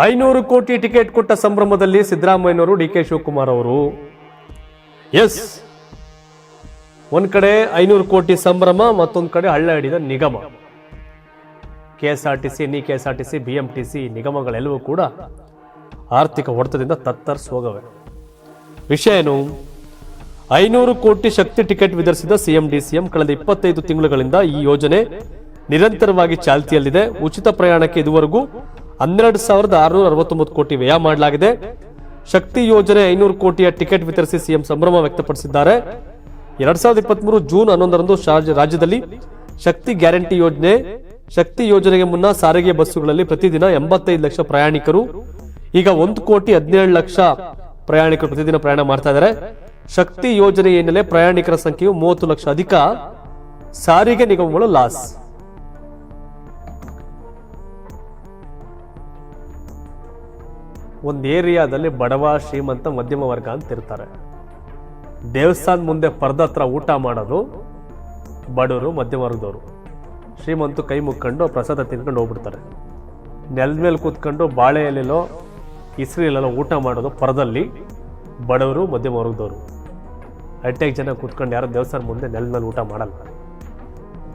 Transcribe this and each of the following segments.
500 ಕೋಟಿ ಟಿಕೆಟ್ ಕೊಟ್ಟ ಸಂಭ್ರಮದಲ್ಲಿ ಸಿದ್ದರಾಮಯ್ಯನವರು ಡಿ ಕೆ ಶಿವಕುಮಾರ್ ಅವರು ಎಸ್ ಒಂದ್ ಕಡೆ 500 ಕೋಟಿ ಸಂಭ್ರಮ, ಮತ್ತೊಂದು ಕಡೆ ಹಳ್ಳ ಹಿಡಿದ ನಿಗಮ. ಕೆಎಸ್ಆರ್ಟಿಸಿ, ಕೆಎಸ್ಆರ್ಟಿಸಿ, ಬಿಎಂಟಿಸಿ ನಿಗಮಗಳೆಲ್ಲವೂ ಕೂಡ ಆರ್ಥಿಕ ಹೊಡೆತದಿಂದ ತತ್ತರಿಸೋಗವೆ. ವಿಷಯ ಏನು? 500 ಕೋಟಿ ಶಕ್ತಿ ಟಿಕೆಟ್ ವಿತರಿಸಿದ ಸಿಎಂ ಡಿಸಿಎಂ ಕಳೆದ 25 ತಿಂಗಳುಗಳಿಂದ ಈ ಯೋಜನೆ ನಿರಂತರವಾಗಿ ಚಾಲ್ತಿಯಲ್ಲಿದೆ. ಉಚಿತ ಪ್ರಯಾಣಕ್ಕೆ ಇದುವರೆಗೂ 12,669 ಕೋಟಿ ವ್ಯಯ ಮಾಡಲಾಗಿದೆ. ಶಕ್ತಿ ಯೋಜನೆ 500 ಕೋಟಿಯ ಟಿಕೆಟ್ ವಿತರಿಸಿ ಸಿಎಂ ಸಂಭ್ರಮ ವ್ಯಕ್ತಪಡಿಸಿದ್ದಾರೆ. 2023 ಜೂನ್ 11ರಂದು ರಾಜ್ಯದಲ್ಲಿ ಶಕ್ತಿ ಗ್ಯಾರಂಟಿ ಯೋಜನೆ, ಶಕ್ತಿ ಯೋಜನೆಗೆ ಮುನ್ನ ಸಾರಿಗೆ ಬಸ್ಸುಗಳಲ್ಲಿ ಪ್ರತಿದಿನ 85 ಲಕ್ಷ ಪ್ರಯಾಣಿಕರು, ಈಗ 1,17,00,000 ಪ್ರಯಾಣಿಕರು ಪ್ರತಿದಿನ ಪ್ರಯಾಣ ಮಾಡ್ತಾ ಇದ್ದಾರೆ. ಶಕ್ತಿ ಯೋಜನೆ ಹಿನ್ನೆಲೆ ಪ್ರಯಾಣಿಕರ ಸಂಖ್ಯೆಯು 30 ಲಕ್ಷ ಅಧಿಕ, ಸಾರಿಗೆ ನಿಗಮಗಳು ಲಾಸ್. ಒಂದು ಏರಿಯಾದಲ್ಲಿ ಬಡವ, ಶ್ರೀಮಂತ, ಮಧ್ಯಮ ವರ್ಗ ಅಂತ ಇರ್ತಾರೆ. ದೇವಸ್ಥಾನ ಮುಂದೆ ಪರ್ದ ಹತ್ರ ಊಟ ಮಾಡೋದು ಬಡವರು, ಮಧ್ಯಮ ವರ್ಗದವರು. ಶ್ರೀಮಂತು ಕೈ ಮುಕ್ಕೊಂಡು ಪ್ರಸಾದ ತಿನ್ಕೊಂಡು ಹೋಗ್ಬಿಡ್ತಾರೆ. ನೆಲದ ಮೇಲೆ ಕೂತ್ಕೊಂಡು ಬಾಳೆ ಎಲೆಲೋ ಇಸ್ರಿಲೆಲ್ಲೋ ಊಟ ಮಾಡೋದು ಪರದಲ್ಲಿ ಬಡವರು, ಮಧ್ಯಮ ವರ್ಗದವರು. ಹೈಟೆಕ್ ಜನ ಕೂತ್ಕೊಂಡು ಯಾರೋ ದೇವಸ್ಥಾನ ಮುಂದೆ ನೆಲದ ಮೇಲೆ ಊಟ ಮಾಡಲ್ಲ.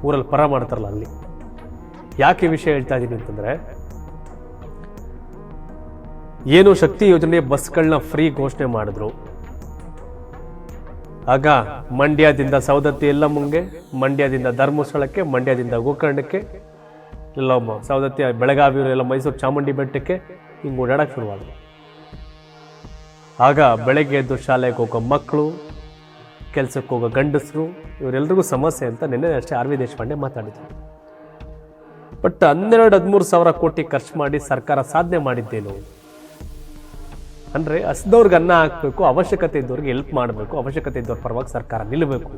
ಊರಲ್ಲಿ ಪರ ಮಾಡ್ತಾರಲ್ಲ ಅಲ್ಲಿ. ಯಾಕೆ ಈ ವಿಷಯ ಹೇಳ್ತಾ ಇದ್ದೀನಿ ಅಂತಂದರೆ, ಏನು ಶಕ್ತಿ ಯೋಜನೆ ಬಸ್ಗಳನ್ನ ಫ್ರೀ ಘೋಷಣೆ ಮಾಡಿದ್ರು. ಆಗ ಮಂಡ್ಯದಿಂದ ಸವದತ್ತಿ ಯಲ್ಲಮ್ಮಂಗೆ, ಮಂಡ್ಯದಿಂದ ಧರ್ಮಸ್ಥಳಕ್ಕೆ, ಮಂಡ್ಯದಿಂದ ಗೋಕರ್ಣಕ್ಕೆ, ಎಲ್ಲಮ್ಮ ಸವದತ್ತಿ ಬೆಳಗಾವಿ ಎಲ್ಲ ಮೈಸೂರು ಚಾಮುಂಡಿ ಬೆಟ್ಟಕ್ಕೆ ಹಿಂಗೆ ಓಡಾಡಕ್ಕೆ ಶುರುವಾದ್ರು. ಆಗ ಬೆಳಗ್ಗೆ ಎದ್ದು ಶಾಲೆಗೆ ಹೋಗೋ ಮಕ್ಕಳು, ಕೆಲಸಕ್ಕೆ ಹೋಗೋ ಗಂಡಸರು, ಇವರೆಲ್ರಿಗೂ ಸಮಸ್ಯೆ ಅಂತ ನಿನ್ನೆ ಅಷ್ಟೇ ಆರ್ ವಿ ದೇಶಪಾಂಡೆ ಮಾತಾಡಿದ್ರು. ಬಟ್ 12-13 ಸಾವಿರ ಕೋಟಿ ಖರ್ಚು ಮಾಡಿ ಸರ್ಕಾರ ಸಾಧನೆ ಮಾಡಿದ್ದೇನು ಅಂದರೆ, ಹಸಿದವ್ರಿಗೆ ಅನ್ನ ಹಾಕಬೇಕು, ಅವಶ್ಯಕತೆ ಇದ್ದವ್ರಿಗೆ ಹೆಲ್ಪ್ ಮಾಡಬೇಕು, ಅವಶ್ಯಕತೆ ಇದ್ದವ್ರ ಪರವಾಗಿ ಸರ್ಕಾರ ನಿಲ್ಲಬೇಕು.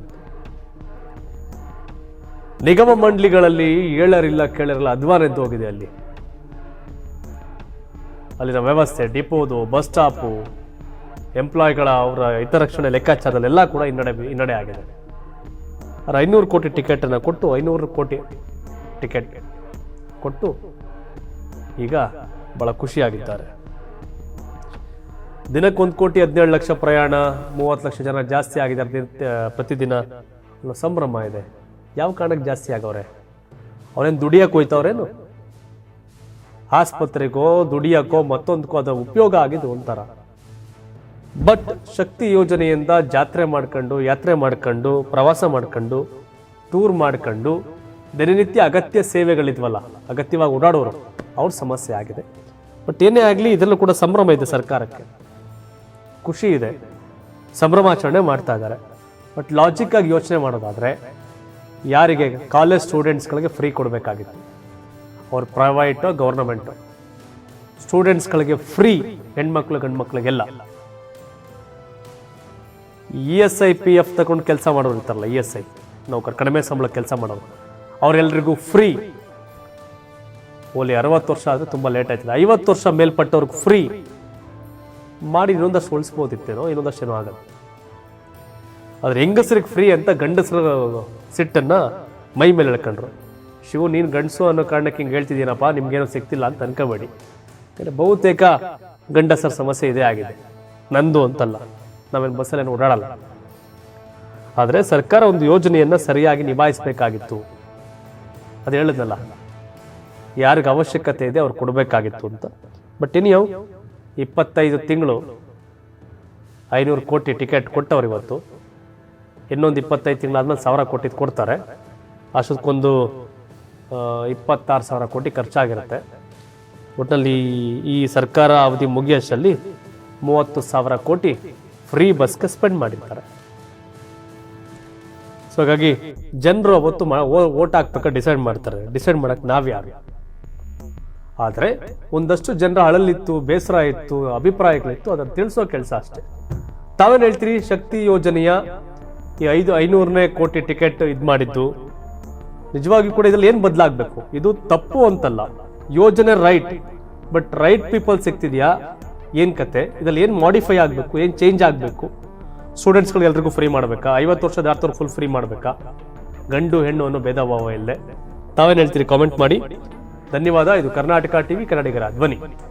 ನಿಗಮ ಮಂಡಳಿಗಳಲ್ಲಿ ಹೇಳರಿಲ್ಲ ಕೇಳರಿಲ್ಲ ಅಧ್ವಾನ ಎದ್ದು ಹೋಗಿದೆ. ಅಲ್ಲಿನ ವ್ಯವಸ್ಥೆ, ಡಿಪೋದು, ಬಸ್ ಸ್ಟಾಪು, ಎಂಪ್ಲಾಯಿಗಳ ಅವರ ಹಿತರಕ್ಷಣೆ ಲೆಕ್ಕಾಚಾರದಲ್ಲೆಲ್ಲ ಕೂಡ ಹಿನ್ನಡೆ ಆಗಿದೆ. 500 ಕೋಟಿ ಟಿಕೆಟನ್ನು ಕೊಟ್ಟು 500 ಕೋಟಿ ಟಿಕೆಟ್ ಕೊಟ್ಟು ಈಗ ಬಹಳ ಖುಷಿಯಾಗಿದ್ದಾರೆ. ದಿನಕ್ಕೆ 1,17,00,000 ಪ್ರಯಾಣ, 30 ಲಕ್ಷ ಜನ ಜಾಸ್ತಿ ಆಗಿದ್ದಾರೆ ಪ್ರತಿದಿನ. ಸಂಭ್ರಮ ಇದೆ. ಯಾವ ಕಾರಣಕ್ಕೆ ಜಾಸ್ತಿ ಆಗವ್ರೆ? ಅವ್ರೇನು ದುಡಿಯಕ್ಕೆ ಹೋಯ್ತವ್ರೇನು? ಆಸ್ಪತ್ರೆಗೋ ದುಡಿಯಕ್ಕೋ ಮತ್ತೊಂದಕ್ಕೋ ಅದು ಉಪಯೋಗ ಆಗಿದ್ದು ಒಂಥರ. ಬಟ್ ಶಕ್ತಿ ಯೋಜನೆಯಿಂದ ಜಾತ್ರೆ ಮಾಡ್ಕೊಂಡು, ಯಾತ್ರೆ ಮಾಡ್ಕೊಂಡು, ಪ್ರವಾಸ ಮಾಡ್ಕೊಂಡು, ಟೂರ್ ಮಾಡ್ಕೊಂಡು, ದಿನನಿತ್ಯ ಅಗತ್ಯ ಸೇವೆಗಳಿದ್ವಲ್ಲ, ಅಗತ್ಯವಾಗಿ ಓಡಾಡೋರು, ಅವ್ರ ಸಮಸ್ಯೆ ಆಗಿದೆ. ಬಟ್ ಏನೇ ಆಗಲಿ, ಇದರಲ್ಲೂ ಕೂಡ ಸಂಭ್ರಮ ಇದೆ. ಸರ್ಕಾರಕ್ಕೆ ಖುಷಿ ಇದೆ, ಸಂಭ್ರಮಾಚರಣೆ ಮಾಡ್ತಾ ಇದ್ದಾರೆ. ಬಟ್ ಲಾಜಿಕ್ ಆಗಿ ಯೋಚನೆ ಮಾಡೋದಾದರೆ, ಯಾರಿಗೆ ಕಾಲೇಜ್ ಸ್ಟೂಡೆಂಟ್ಸ್ಗಳಿಗೆ ಫ್ರೀ ಕೊಡಬೇಕಾಗಿತ್ತು, ಅವ್ರ ಪ್ರೈವೇಟು ಗೌರ್ನಮೆಂಟು. ಸ್ಟೂಡೆಂಟ್ಸ್ಗಳಿಗೆ ಫ್ರೀ, ಹೆಣ್ಮಕ್ಳು ಗಂಡ್ಮಕ್ಳಿಗೆಲ್ಲ. ESI PF ತಗೊಂಡು ಕೆಲಸ ಮಾಡೋರು ಇರ್ತಾರಲ್ಲ, ESI ನೌಕರು, ಕಡಿಮೆ ಸಂಬಳ ಕೆಲಸ ಮಾಡೋರು, ಅವ್ರೆಲ್ರಿಗೂ ಫ್ರೀ. ಓಲಿ 60 ವರ್ಷ ಆದರೆ ತುಂಬ ಲೇಟ್ ಆಯ್ತದೆ. 50 ವರ್ಷ ಮೇಲ್ಪಟ್ಟವ್ರಿಗೆ ಫ್ರೀ ಮಾಡಿ ಇನ್ನೊಂದಷ್ಟು ಉಳಿಸ್ಬೋದಿತ್ತೇನೋ, ಇನ್ನೊಂದಷ್ಟು ಏನೋ ಆಗಲ್ಲ. ಆದರೆ ಹೆಂಗಸರಿಗೆ ಫ್ರೀ ಅಂತ ಗಂಡಸರ ಸಿಟ್ಟನ್ನು ಮೈ ಮೇಲೆ ಎಳ್ಕೊಂಡ್ರು. ಶಿವು, ನೀನು ಗಂಡಸು ಅನ್ನೋ ಕಾರಣಕ್ಕೆ ಹಿಂಗೆ ಹೇಳ್ತಿದ್ದೀನಪ್ಪ, ನಿಮ್ಗೇನೋ ಸಿಗ್ತಿಲ್ಲ ಅಂತ ಅನ್ಕೋಬೇಡಿ. ಯಾಕಂದರೆ ಬಹುತೇಕ ಗಂಡಸರ ಸಮಸ್ಯೆ ಇದೇ ಆಗಿದೆ, ನಂದು ಅಂತಲ್ಲ. ನಾವೇನು ಬಸ್ಸಲ್ಲೇನು ಓಡಾಡಲ್ಲ. ಆದರೆ ಸರ್ಕಾರ ಒಂದು ಯೋಜನೆಯನ್ನು ಸರಿಯಾಗಿ ನಿಭಾಯಿಸಬೇಕಾಗಿತ್ತು. ಅದು ಹೇಳಿದ್ನಲ್ಲ, ಯಾರಿಗೆ ಅವಶ್ಯಕತೆ ಇದೆ ಅವ್ರು ಕೊಡಬೇಕಾಗಿತ್ತು ಅಂತ. ಬಟ್ ಇನ್ಯಾವು 25 ತಿಂಗಳು 500 ಕೋಟಿ ಟಿಕೆಟ್ ಕೊಟ್ಟವ್ರು. ಇವತ್ತು ಇನ್ನೊಂದು 25 ತಿಂಗಳಾದ್ಮೇಲೆ 1,000 ಕೋಟಿ ಕೊಡ್ತಾರೆ. ಅಷ್ಟೊಂದು 26,000 ಕೋಟಿ ಖರ್ಚಾಗಿರುತ್ತೆ. ಒಟ್ಟಿನಲ್ಲಿ ಈ ಸರ್ಕಾರ ಅವಧಿ ಮುಗಿಯೋಷ್ಟರಲ್ಲಿ 30,000 ಕೋಟಿ ಫ್ರೀ ಬಸ್ಗೆ ಸ್ಪೆಂಡ್ ಮಾಡಿರ್ತಾರೆ. ಸೊ ಹಾಗಾಗಿ ಜನರು ಅವತ್ತು ಓಟ್ ಹಾಕ್ಬೇಕಾದ್ರೆ ಡಿಸೈಡ್ ಮಾಡ್ತಾರೆ. ಡಿಸೈಡ್ ಮಾಡಕ್ಕೆ ನಾವ್ಯಾರು? ಆದರೆ ಒಂದಷ್ಟು ಜನರ ಅಳಲಿತ್ತು, ಬೇಸರ ಇತ್ತು, ಅಭಿಪ್ರಾಯಗಳಿತ್ತು, ಅದನ್ನು ತಿಳಿಸೋ ಕೆಲಸ ಅಷ್ಟೇ. ತಾವೇನು ಹೇಳ್ತೀರಿ? ಶಕ್ತಿ ಯೋಜನೆಯ ಈ 500ನೇ ಕೋಟಿ ಟಿಕೆಟ್ ಇದು ಮಾಡಿದ್ದು ನಿಜವಾಗಿ ಕೂಡ ಇದ್ರಲ್ಲಿ ಏನು ಬದಲಾಗಬೇಕು? ಇದು ತಪ್ಪು ಅಂತಲ್ಲ, ಯೋಜನೆ ರೈಟ್. ಬಟ್ ರೈಟ್ ಪೀಪಲ್ ಸಿಗ್ತಿದ್ಯಾ? ಏನು ಕತೆ? ಇದ್ರಲ್ಲಿ ಏನು ಮಾಡಿಫೈ ಆಗಬೇಕು, ಏನು ಚೇಂಜ್ ಆಗಬೇಕು? ಸ್ಟೂಡೆಂಟ್ಸ್ಗಳಿಗೆ ಎಲ್ರಿಗೂ ಫ್ರೀ ಮಾಡಬೇಕಾ? 50 ವರ್ಷದ ಯಾರ್ತವ್ರು ಫುಲ್ ಫ್ರೀ ಮಾಡಬೇಕಾ? ಗಂಡು ಹೆಣ್ಣು ಅನ್ನೋ ಭೇದ ಭಾವ ಇಲ್ಲದೆ ತಾವೇನು ಹೇಳ್ತೀರಿ? ಕಾಮೆಂಟ್ ಮಾಡಿ. ಧನ್ಯವಾದ. ಇದು ಕರ್ನಾಟಕ ಟಿವಿ, ಕನ್ನಡಿಗರ ಧ್ವನಿ.